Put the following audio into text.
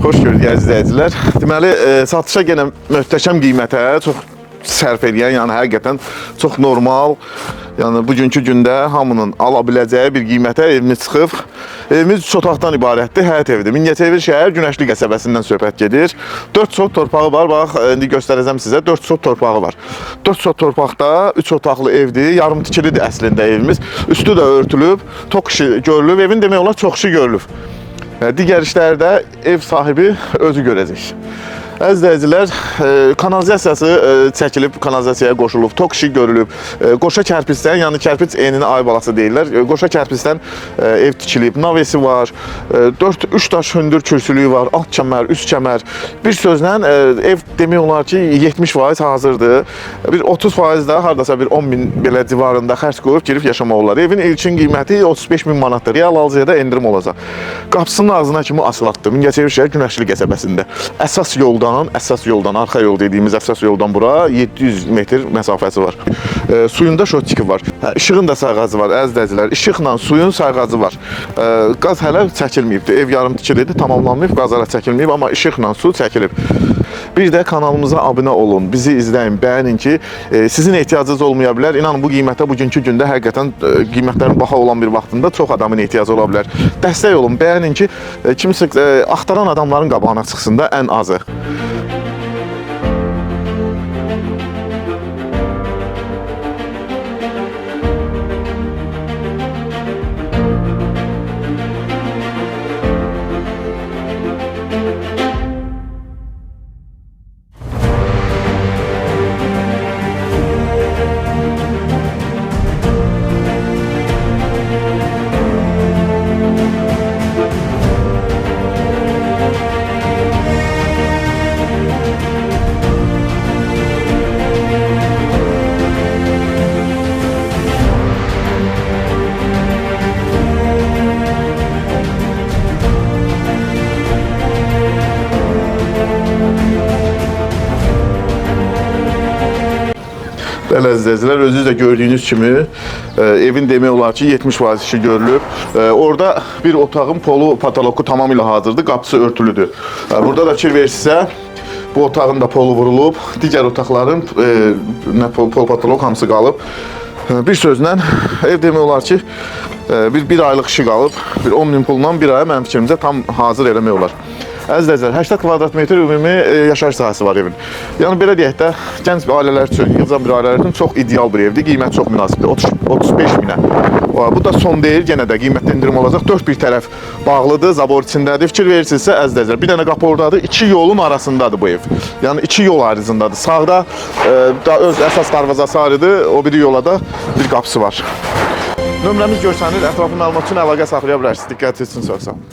Xoş gördük əziz izləyicilər. Deməli, satışa yenə möhtəşəm qiymətə çox sərf edən, yəni həqiqətən çox normal, yəni bugünkü gündə hamının ala biləcəyi bir qiymətə evimiz çıxıb. Evimiz 3 otaqdan ibarətdir, həyət evidir. Mingəçevir şəhər Günəşli qəsəbəsindən söhbət gedir. 4 sot torpağı var, bax, indi göstərəcəm sizə, 4 sot torpağı var. 4 sot torpaqda 3 otaqlı evdir, yarım tikilidir əslində evimiz. Üstü də örtülüb, tok işi görülüb, evin demək olar çox işi görülüb. Digər işlərdə ev sahibi özü görəcək. Əziz izləyicilər, kanalizasiyası çəkilib, kanalizasiyaya qoşulub, tok işi görülüb. Qoşa kərpicdən, yəni kərpic enini ay balası deyirlər. Qoşa kərpicdən ev tikilib, navesi var, 3 daş hündür kürsülüyü var, alt kəmər, üst kəmər. Bir sözlə ev demək olar ki 70% hazırdır. Bir 30% də hardasa bir 10 min belə civarında xərc qoyub girib yaşamaq olar. Evin ilkin qiyməti 35 min manatdır. Real alıcıya endirim olacaq. Qapısının ağzına kimi asfaltdır. Mingəçevir şəhər Günəşli qəsəbəsində. Əsas yoldan, arxa yol dediyimiz əsas yoldan bura 700 metr məsafəsi var. Suyunda şotçiki var. İşığın da sayğacı var, əziz izləyicilər. İşıqla suyun sayğacı var. Qaz hələ çəkilməyibdir. Ev yarım tikilidir, tamamlanmayıb, qaz hələ çəkilməyib, amma işıqla su çəkilib. Bir də kanalımıza abunə olun, bizi izləyin, bəyənin ki, sizin ehtiyacınız olmaya bilər. İnanın bu qiymətə bugünkü gündə həqiqətən qiymətlərin baha olan bir vaxtında çox adamın ehtiyacı ola bilər. Dəstək olun, bəyənin ki, kimsə axtaran adamların qabağına çıxsın da ən azı. Bəli, əzizlər, özünüz də gördüyünüz kimi evin demək olar ki 70% işi görülüb. Orada bir otağın polu, patoloku tamamilə hazırdır, qapısı örtülüdür. Burada da fikir verirsinizsə, bu otağın da polu vurulub, digər otaqların pol patolog hamısı qalıb. Bir sözlə, ev demək olar ki bir aylıq işi qalıb, bir 10 min pulla bir aya mənim fikrimcə tam hazır eləmək olar. Əziz izləyicilər, 80 kvadrat metr ümumi yaşayış sahəsi var evin. Yəni belə deyək də, gənc ailələr üçün, yığcam bir ailələr üçün çox ideal bir evdir. Qiymət çox münasibdir, 35 minə. Bu da son deyil, yenə də qiymətdə endirim olacaq. 4 bir tərəf bağlıdır, zabor içindədir. Fikir verirsinizsə, əziz izləyicilər, bir dənə qapı oradadır, 2 yolun arasındadır bu ev. Yəni 2 yol ayrıcındadır. Sağda öz əsas darvazası ayrıdır, o biri yola da bir qapısı var. Nömrəmiz görsənir, ətraflı məlumat üçün əlaqə saxlaya bilərsiniz. Diqqətiniz üçün çox sağ olun.